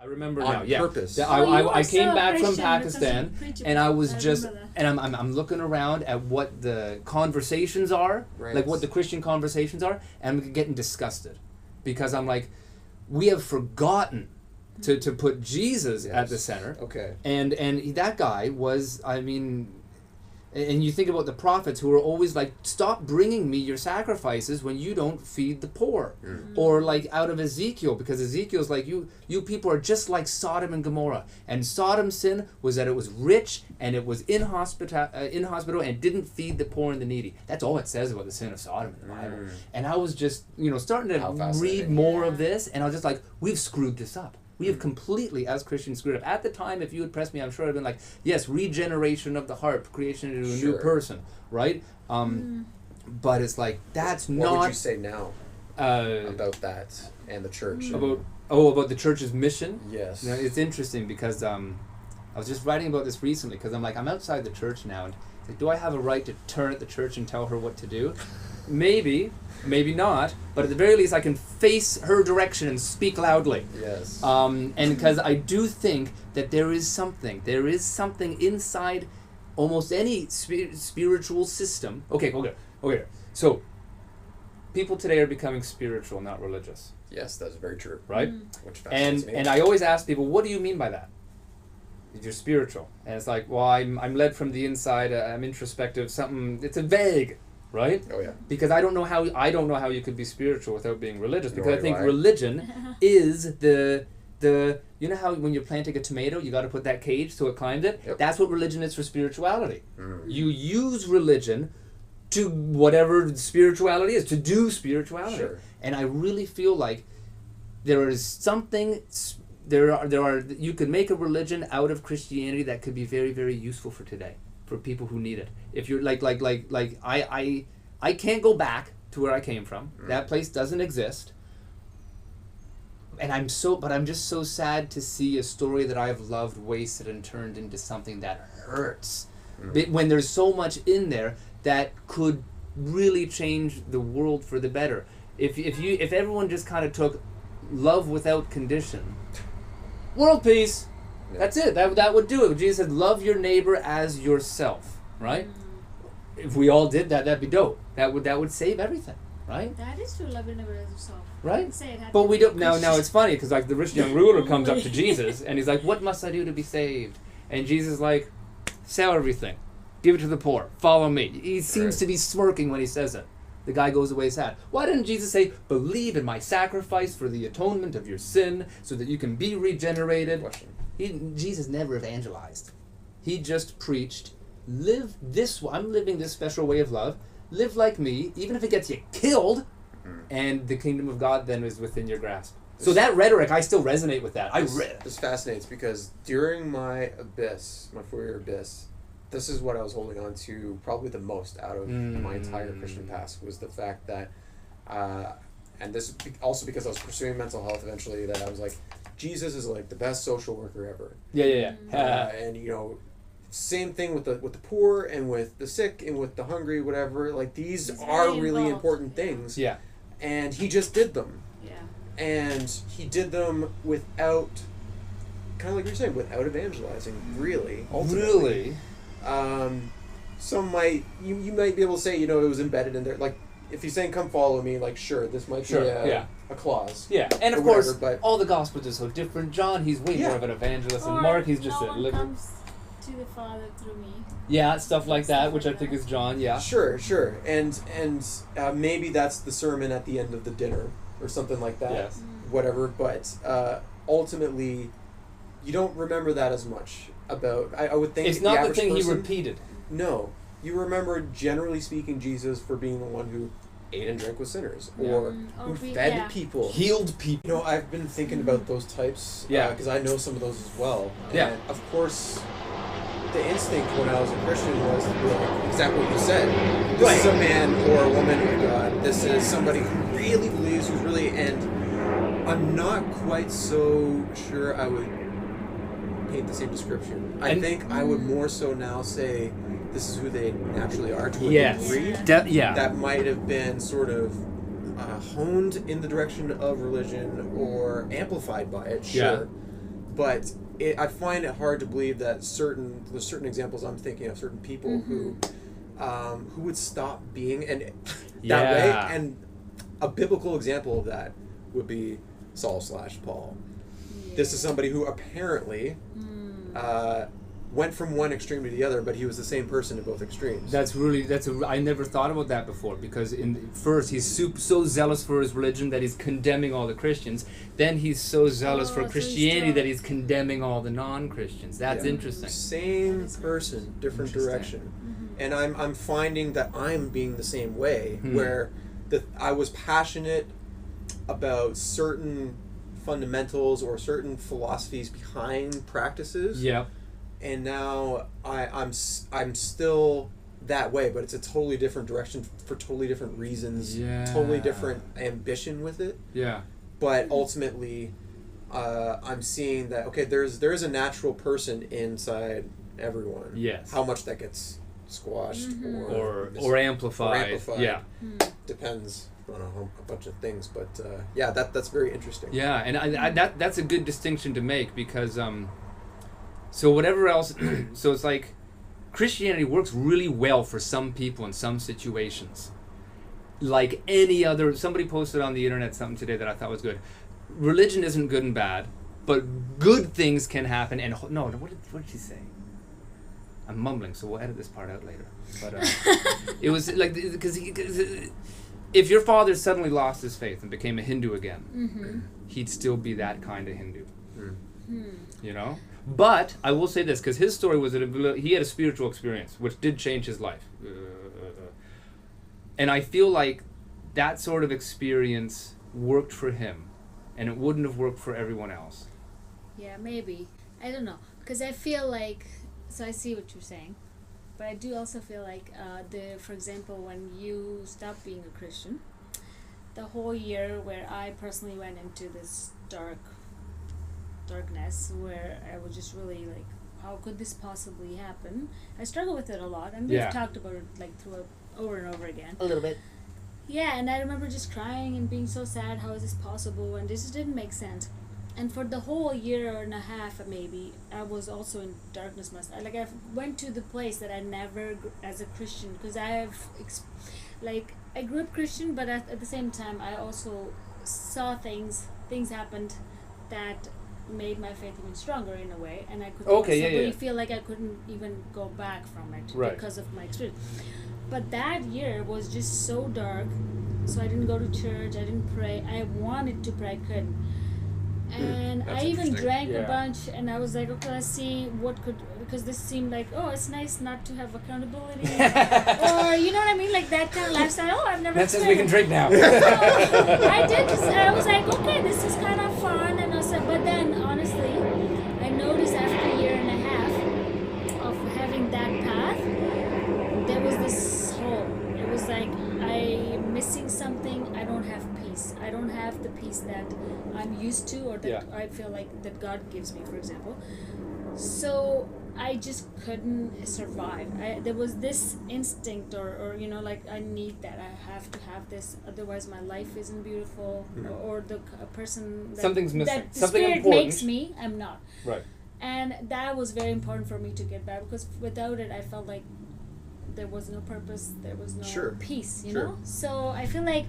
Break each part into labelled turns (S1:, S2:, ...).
S1: I remember
S2: on
S1: now. Yeah,
S2: purpose.
S1: I came
S3: so
S1: back from
S3: Christian
S1: Pakistan,
S3: because you preach
S1: and I
S3: about
S1: was
S3: that,
S1: just,
S3: remember
S1: and I'm looking around at what the conversations are,
S2: Right.
S1: like what the Christian conversations are, and I'm getting disgusted, because I'm like, we have forgotten to put Jesus at the center.
S2: Okay.
S1: And that guy was, I mean, and you think about the prophets who are always like, stop bringing me your sacrifices when you don't feed the poor. Or like out of Ezekiel, because Ezekiel's like, you people are just like Sodom and Gomorrah. And Sodom's sin was that it was rich and it was inhospitable and didn't feed the poor and the needy. That's all it says about the sin of Sodom in the Bible. And I was just, starting
S2: How
S1: to
S2: fascinating.
S1: read more of this, and I was just like, we've screwed this up. We have completely, as Christians, screwed up. At the time, if you had pressed me, I'm sure I'd been like, yes, regeneration of the heart, creation into a new person, right? But it's like, that's
S2: what
S1: not...
S2: What would you say now about that and the church?
S1: About the church's mission?
S2: Yes.
S1: It's interesting because I was just writing about this recently, because I'm like, I'm outside the church now, and it's like, do I have a right to turn at the church and tell her what to do? Maybe not, but at the very least I can face her direction and speak loudly.
S2: Yes.
S1: And because I do think that there is something inside almost any spiritual system. Okay. So, people today are becoming spiritual, not religious.
S2: Yes, that's very true.
S1: Right?
S2: Which fascinates me.
S1: And I always ask people, what do you mean by that? You're spiritual. And it's like, well, I'm led from the inside, I'm introspective, something, it's a vague. Right?
S2: Oh yeah.
S1: Because I don't know how you could be spiritual without being religious. Because
S2: Nor
S1: I think
S2: do I.
S1: religion is the you know how when you're planting a tomato, you got to put that cage so it climbs it.
S2: Yep.
S1: That's what religion is for spirituality. You use religion to whatever spirituality is, to do spirituality.
S2: Sure.
S1: And I really feel like there is something. There are you could make a religion out of Christianity that could be very, very useful for today, for people who need it. If you're like I can't go back to where I came from. That place doesn't exist. And I'm just so sad to see a story that I've loved wasted and turned into something that hurts. When there's so much in there that could really change the world for the better. If everyone just kind of took love without condition, world peace.
S2: Yeah.
S1: That's it. That would do it. Jesus said, "Love your neighbor as yourself." Right? If we all did that, that'd be dope. That would save everything. Right?
S3: That is true, love your neighbor as yourself.
S1: Right?
S3: Say it had
S1: But
S3: to
S1: we
S3: be
S1: don't. Now it's funny because like the rich young ruler comes up to
S3: Only.
S1: Jesus and he's like, "What must I do to be saved?" And Jesus is like, "Sell everything, give it to the poor, follow me." He seems to be smirking when he says it. The guy goes away sad. Why didn't Jesus say, "Believe in my sacrifice for the atonement of your sin, so that you can be regenerated"?
S2: Question.
S1: Jesus never evangelized. He just preached, "Live this. I'm living this special way of love. Live like me, even if it gets you killed." And the kingdom of God then is within your grasp. So that rhetoric, I still resonate with that.
S2: This fascinates because during my 4-year abyss, this is what I was holding on to probably the most out of my entire Christian past, was the fact that, and this also because I was pursuing mental health eventually, that I was like, Jesus is like the best social worker ever.
S1: Yeah.
S2: And same thing with the poor and with the sick and with the hungry, whatever. Like these
S3: He's
S2: are
S3: very
S2: really
S3: involved.
S2: important things.
S1: Yeah.
S2: And he just did them.
S3: Yeah.
S2: And he did them without, kind of like you're saying, without evangelizing, really. Ultimately.
S1: Really?
S2: Some might, you might be able to say, it was embedded in there. Like, if he's saying, "Come follow me," like, sure, this might be a clause.
S1: Yeah, and of
S2: or
S1: course,
S2: whatever, but
S1: all the Gospels are so different. John, he's way more of an evangelist, and
S3: Or
S1: Mark, he's just
S3: no
S1: a
S3: one
S1: liberal.
S3: comes to the Father through me.
S1: Yeah, stuff like that, which I
S3: like
S1: think
S3: that.
S1: is John. Yeah.
S2: Sure. And maybe that's the sermon at the end of the dinner or something like that.
S1: Yes.
S2: Whatever, but ultimately, you don't remember that as much about. I would think
S1: It's not the
S2: average
S1: thing
S2: person,
S1: he repeated.
S2: No, you remember generally speaking Jesus for being the one who ate and drank with sinners, or who fed people,
S1: Healed people.
S2: I've been thinking about those types, because I know some of those as well.
S1: Yeah.
S2: And of course, the instinct when I was a Christian was to be like exactly what you said. This is a man or a woman of God. This is somebody who really believes, who's really, and I'm not quite so sure I would paint the same description. I think I would more so now say this is who they naturally are to a degree. That might have been sort of honed in the direction of religion or amplified by it, sure. but I find it hard to believe that there's certain examples I'm thinking of, certain people who would stop being and that way. And a biblical example of that would be Saul/Paul.
S3: Yeah.
S2: This is somebody who apparently went from one extreme to the other, but he was the same person at both extremes.
S1: I never thought about that before, because first he's so zealous for his religion that he's condemning all the Christians. Then he's so zealous for Christianity that he's condemning all the non-Christians. That's interesting.
S2: Same person, different direction. And I'm finding that I'm being the same way, where I was passionate about certain fundamentals or certain philosophies behind practices.
S1: Yeah.
S2: And now I'm still that way, but it's a totally different direction for totally different reasons.
S1: Yeah.
S2: Totally different ambition with it.
S1: Yeah.
S2: But ultimately, I'm seeing that there is a natural person inside everyone.
S1: Yes.
S2: How much that gets squashed
S1: or amplified. Yeah.
S2: Depends on a bunch of things, but that's very interesting.
S1: Yeah, and that's a good distinction to make, because so whatever else, so it's like Christianity works really well for some people in some situations. Like any other, somebody posted on the internet something today that I thought was good. Religion isn't good and bad, but good things can happen. And what did she say? I'm mumbling, so we'll edit this part out later. But it was like, because if your father suddenly lost his faith and became a Hindu again, he'd still be that kind of Hindu. You know? But I will say this, because his story was that he had a spiritual experience, which did change his life. And I feel like that sort of experience worked for him, and it wouldn't have worked for everyone else.
S3: Yeah, maybe. I don't know. Because I feel like, so I see what you're saying, but I do also feel like, for example, when you stop being a Christian, the whole year where I personally went into this darkness, where I was just really like, how could this possibly happen? I struggle with it a lot, and we've talked about it like over and over again.
S1: A little bit.
S3: Yeah, and I remember just crying and being so sad, how is this possible? And this just didn't make sense. And for the whole year and a half, maybe, I was also in darkness. I went to the place that I never, as a Christian, because I grew up Christian, but at the same time, I also saw things happened that made my faith even stronger in a way, and I could feel like I couldn't even go back from it because of my experience. But that year was just so dark, so I didn't go to church, I didn't pray. I wanted to pray, I couldn't. And I even drank a bunch, and I was like, okay, let's see because this seemed like, oh, it's nice not to have accountability. Or, you know what I mean? Like that kind of lifestyle. Oh, I've never
S1: That says we can drink now.
S3: So I was like, okay, this is kind of fun. And I said, but then, honestly, I noticed after a year and a half of having that path, there was this hole. It was like, I'm missing something. I don't have peace. I don't have the peace that I'm used to, or that I feel like that God gives me, for example. So I just couldn't survive. There was this instinct, or you know, like, I need that. I have to have this, otherwise my life isn't beautiful, or the person that,
S1: something's missing.
S3: that the
S1: Something
S3: spirit
S1: important
S3: makes me, I'm not.
S1: Right.
S3: And that was very important for me to get back, because without it, I felt like there was no purpose, there was no peace, you know? So I feel like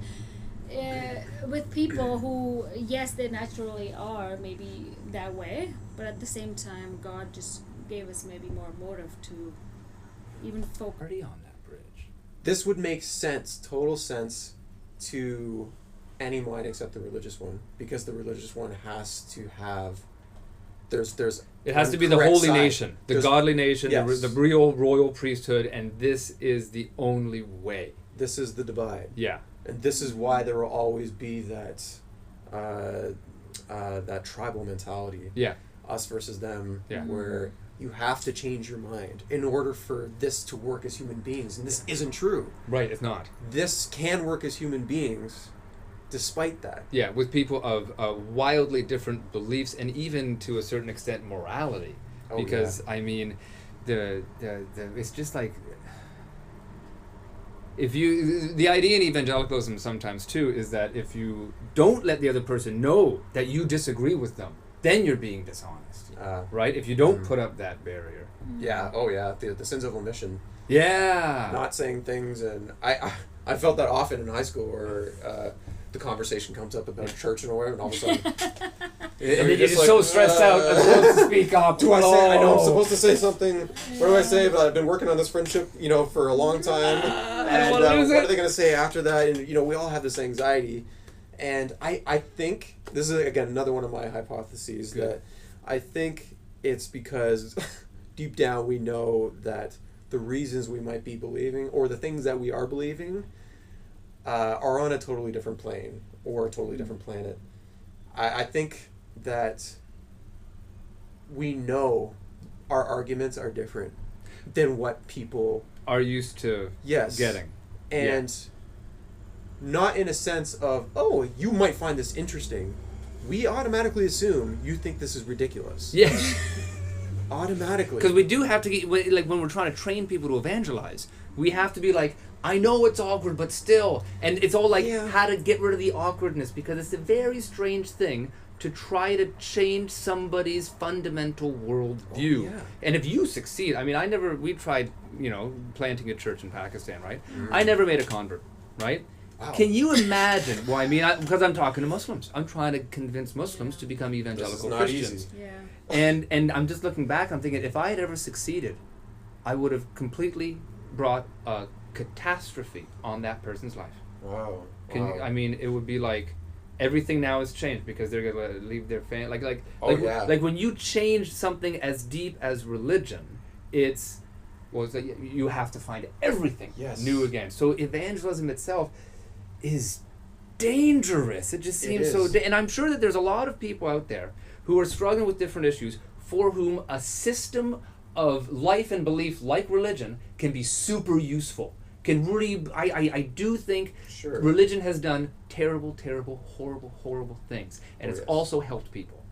S3: with people who, yes, they naturally are maybe that way, but at the same time, God just gave us maybe more motive to even focus
S1: on that bridge.
S2: This would make sense, total sense, to any mind except the religious one, because the religious one has to have
S1: it has to be the holy nation, the godly nation, the real royal priesthood, and this is the only way.
S2: This is the divide.
S1: Yeah.
S2: And this is why there will always be that that tribal mentality.
S1: Yeah.
S2: Us versus them.
S1: Yeah.
S2: Where you have to change your mind in order for this to work as human beings, and this isn't true.
S1: Right, it's not.
S2: This can work as human beings, despite that.
S1: Yeah, with people of wildly different beliefs, and even to a certain extent morality. Because I mean, the it's just like, the idea in evangelicalism sometimes too is that if you don't let the other person know that you disagree with them, then you're being dishonest, right? If you don't put up that barrier.
S2: Yeah. Oh, yeah. The sins of omission.
S1: Yeah.
S2: Not saying things, and I felt that often in high school where the conversation comes up about church and whatever, and all of a sudden,
S1: and then you're just
S2: like,
S1: so stressed out, I'm supposed to speak up.
S2: Do I say? I know I'm supposed to say something. What do I say? But I've been working on this friendship, for a long time. And
S1: what are
S2: they going to say after that? And we all have this anxiety, and I think this is again another one of my hypotheses that I think it's because deep down we know that the reasons we might be believing or the things that we are believing are on a totally different plane or a totally different planet. I think that we know our arguments are different than what people
S1: are used to getting.
S2: And not in a sense of, oh, you might find this interesting. We automatically assume you think this is ridiculous.
S1: Yeah.
S2: Automatically.
S1: Because we do have to get, like when we're trying to train people to evangelize, we have to be like, I know it's awkward, but still. And it's all like how to get rid of the awkwardness, because it's a very strange thing to try to change somebody's fundamental worldview.
S2: Oh, yeah.
S1: And if you succeed, I mean, we tried, planting a church in Pakistan, right? I never made a convert, right?
S2: Wow.
S1: Can you imagine? Well, I mean, because I'm talking to Muslims. I'm trying to convince Muslims to become evangelical Christians.
S2: Easy.
S3: Yeah.
S1: And I'm just looking back, I'm thinking, if I had ever succeeded, I would have completely brought a catastrophe on that person's life.
S2: Wow.
S1: I mean, it would be like everything now has changed because they're going to leave their family. Like when you change something as deep as religion, it's like you have to find everything new again. So evangelism itself is dangerous. It just seems so. And I'm sure that there's a lot of people out there who are struggling with different issues for whom a system of life and belief like religion can be super useful. Can really, I do think religion has done terrible, terrible, horrible things, and it's also helped people,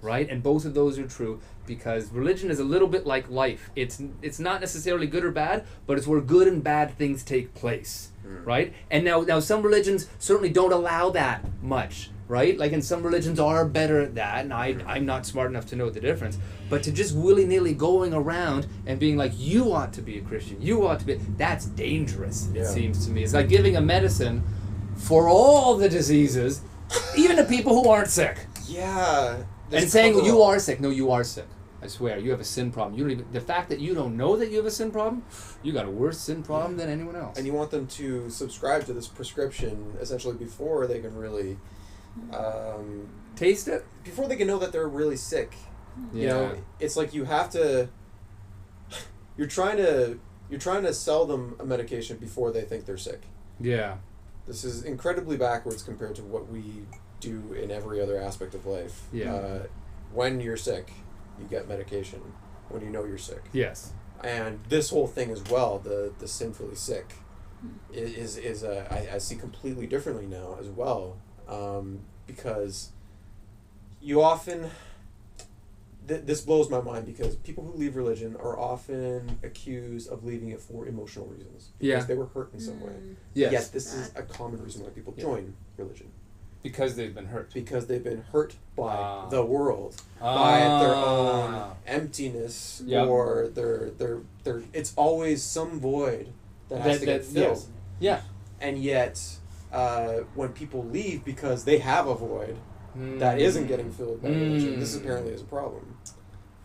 S1: right? And both of those are true, because religion is a little bit like life. It's not necessarily good or bad, but it's where good and bad things take place, right? And now some religions certainly don't allow that much, right? Like, and some religions are better at that, and I'm not smart enough to know the difference. But to just willy-nilly going around and being like, you ought to be a Christian, you ought to be, that's dangerous, it seems to me. It's like giving a medicine for all the diseases, even to people who aren't sick.
S2: Yeah.
S1: And saying, you are sick. No, you are sick. I swear, you have a sin problem. You don't even, the fact that you don't know that you have a sin problem, you got a worse sin problem than anyone else.
S2: And you want them to subscribe to this prescription essentially before they can really
S1: taste it,
S2: before they can know that they're really sick. You know, it's like you have to. You're trying to sell them a medication before they think they're sick.
S1: Yeah.
S2: This is incredibly backwards compared to what we do in every other aspect of life.
S1: Yeah.
S2: When you're sick, you get medication. When you know you're sick.
S1: Yes.
S2: And this whole thing as well, the sinfully sick, is I see completely differently now as well, because you often. This blows my mind, because people who leave religion are often accused of leaving it for emotional reasons. Because they were hurt in some way.
S1: Yes.
S2: Yet this is a common reason why people join religion.
S1: Because they've been hurt.
S2: Because they've been hurt by the world, by their own emptiness, or their it's always some void that has to get filled.
S1: Yes. Yeah.
S2: And yet, when people leave because they have a void that isn't getting filled by religion, this apparently is a problem.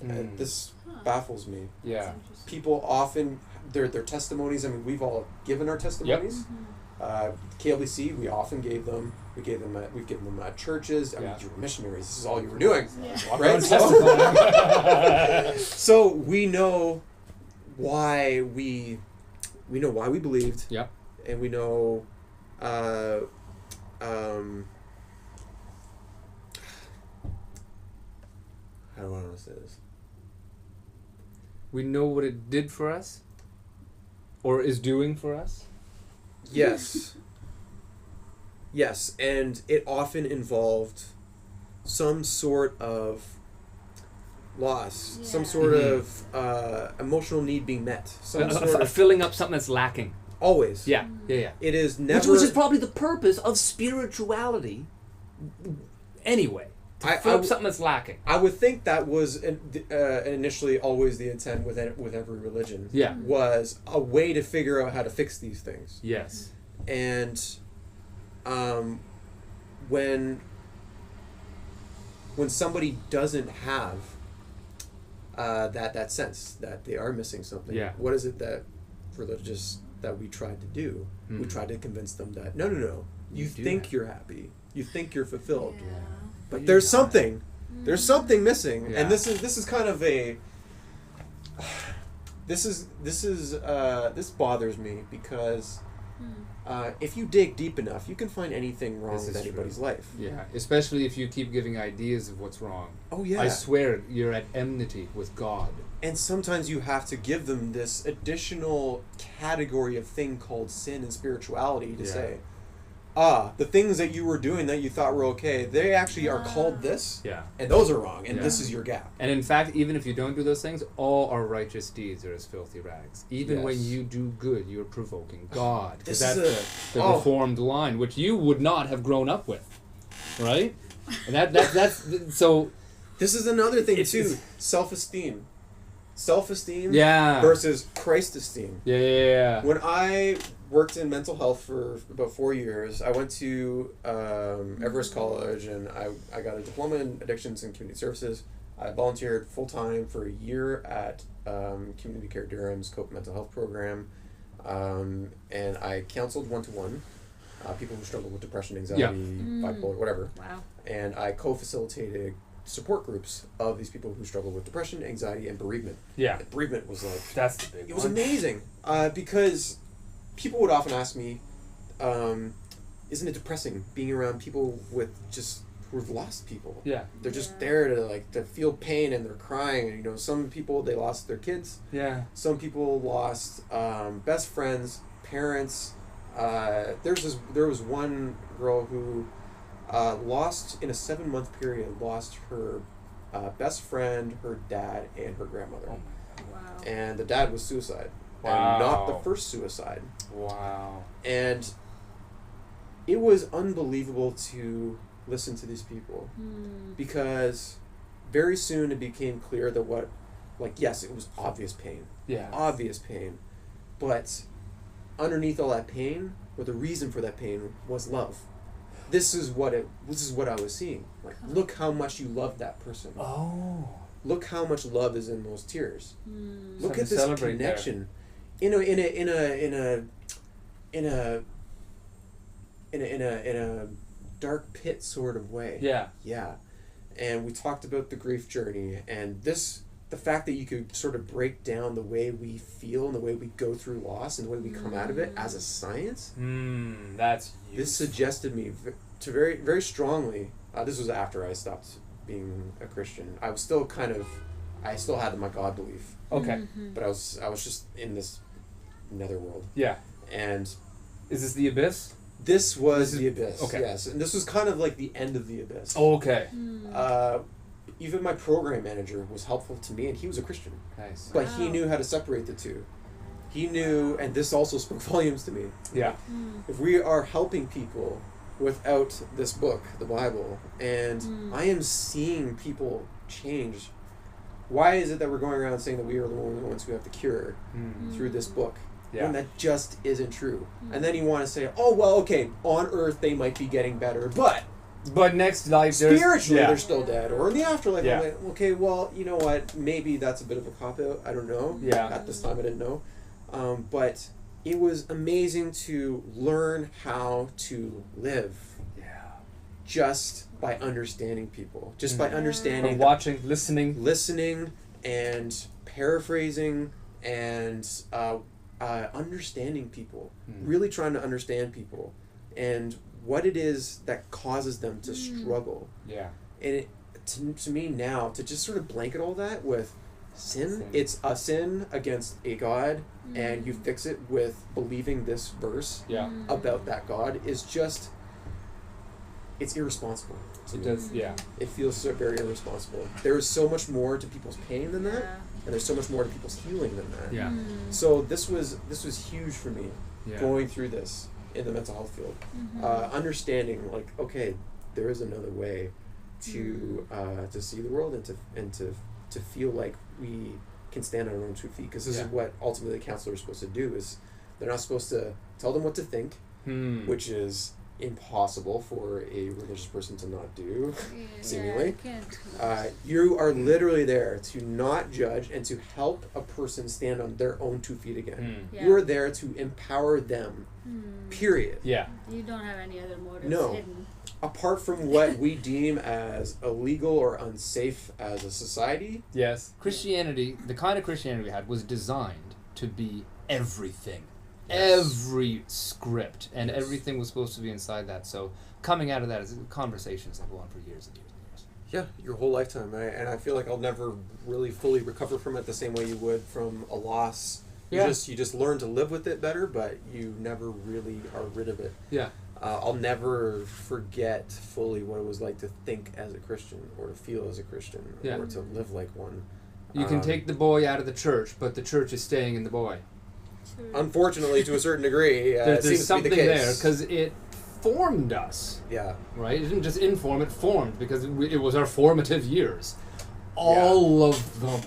S2: And this baffles me.
S1: Yeah.
S2: People often, their testimonies, I mean, we've all given our testimonies. KLBC, we often gave them. We've given them at churches. I mean, you were missionaries. This is all you were doing, right? So we know why we believed.
S1: Yep.
S2: And we know, how do I want to say this?
S1: We know what it did for us, or is doing for us.
S2: Yes. Yes, and it often involved some sort of loss, some sort of emotional need being met, some sort of
S1: filling up something that's lacking.
S2: Always.
S1: Yeah.
S2: It is never...
S1: Which is probably the purpose of spirituality anyway. To fill up something that's lacking.
S2: I would think that was initially always the intent with every religion.
S1: Yeah.
S2: Was a way to figure out how to fix these things.
S1: Yes.
S2: And when somebody doesn't have that sense that they are missing something,
S1: yeah.
S2: what is it that we tried to do? We tried to convince them that no, you think you're happy, you think you're fulfilled, but there's something missing, and this is kind of a this bothers me because if you dig deep enough, you can find anything wrong with anybody's life.
S1: Yeah, especially if you keep giving ideas of what's wrong.
S2: Oh yeah.
S1: I swear you're at enmity with God.
S2: And sometimes you have to give them this additional category of thing called sin and spirituality to say, the things that you were doing that you thought were okay, they actually are called this, and those are wrong, and this is your gap.
S1: And in fact, even if you don't do those things, all our righteous deeds are as filthy rags. Even when you do good, you're provoking God. Because that's the reformed line, which you would not have grown up with, right? And that's so.
S2: This is another thing too: self-esteem. Self-esteem versus Christ-esteem.
S1: Yeah.
S2: When I worked in mental health for about 4 years, I went to Everest College, and I got a diploma in addictions and community services. I volunteered full-time for a year at Community Care Durham's COPE mental health program, and I counseled one-to-one people who struggle with depression, anxiety, bipolar, whatever.
S3: Wow.
S2: And I co-facilitated support groups of these people who struggle with depression, anxiety, and bereavement. Yeah. And bereavement was like...
S1: That's the big one.
S2: It was amazing. Because people would often ask me, isn't it depressing being around people with just... who've lost people?
S1: Yeah.
S2: They're just there to feel pain, and they're crying. And, some people, they lost their kids.
S1: Yeah.
S2: Some people lost best friends, parents. There was one girl who... lost in a 7-month period, lost her best friend, her dad, and her grandmother.
S3: Wow.
S2: And the dad was suicide.
S1: Wow.
S2: And not the first suicide.
S1: Wow.
S2: And it was unbelievable to listen to these people. Because very soon it became clear that yes, it was obvious pain.
S1: Yeah.
S2: Obvious pain. But underneath all that pain, or the reason for that pain, was love. This is what I was seeing. Look how much you love that person.
S1: Oh.
S2: Look how much love is in those tears. Look at this connection. In a dark pit sort of way.
S1: Yeah.
S2: Yeah. And we talked about the grief journey, and the fact that you could sort of break down the way we feel and the way we go through loss and the way we come out of it as a science.
S1: That's useful.
S2: This suggested me to very, very strongly. This was after I stopped being a Christian. I was still I still had my God belief.
S1: Okay.
S2: But I was just in this netherworld.
S1: Yeah.
S2: And
S1: is this the abyss?
S2: This was the abyss.
S1: Okay.
S2: Yes, and this was kind of like the end of the abyss.
S1: Oh, okay.
S2: Even my program manager was helpful to me, and he was a Christian.
S1: Nice.
S2: But he knew how to separate the two. He knew, and this also spoke volumes to me.
S1: Yeah.
S2: If we are helping people without this book, the Bible, and I am seeing people change, why is it that we're going around saying that we are the only ones who have the cure through this book?
S1: Yeah.
S2: When that just isn't true. And then you want to say, oh, well, okay, on Earth they might be getting better, but
S1: next life,
S2: spiritually they're still dead, or in the afterlife.
S1: Yeah.
S2: I'm like, okay, well, you know what? Maybe that's a bit of a cop out. I don't know.
S1: Yeah.
S2: At this time, I didn't know. But it was amazing to learn how to live. Yeah. Just by understanding people, just by understanding,
S1: watching, listening,
S2: and paraphrasing, and understanding people. Really trying to understand people, and what it is that causes them to struggle. Yeah. And to me now, to just sort of blanket all that with sin, it's a sin against a God, and you fix it with believing this verse about that God is just, it's irresponsible.
S1: It does, yeah.
S2: It feels so very irresponsible. There is so much more to people's pain than that, and there's so much more to people's healing than that. Yeah. So this was huge for me, going through this in the mental health field. Understanding, okay, there is another way, to see the world and to feel like we can stand on our own 2 feet, because this is what ultimately the counselor is supposed to do. Is they're not supposed to tell them what to think, which is impossible for a religious person to not do, seemingly. You are literally there to not judge and to help a person stand on their own 2 feet again. You are there to empower them, period.
S3: You don't have any other motives hidden.
S2: Apart from what we deem as illegal or unsafe as a society.
S1: Christianity, the kind of Christianity we had, was designed to be everything. Every script and everything was supposed to be inside that. So coming out of that is conversations that go on for years and years and years.
S2: Yeah, your whole lifetime. And I feel like I'll never really fully recover from it the same way you would from a loss. You just learn to live with it better, but you never really are rid of it. I'll never forget fully what it was like to think as a Christian or to feel as a Christian or to live like one.
S1: You can take the boy out of the church, but the church is staying in the boy.
S2: Unfortunately, to a certain degree,
S1: there's
S2: seems
S1: something
S2: to be the case.
S1: there because it formed us. Right? It didn't just inform; it formed because it was our formative years. All of them.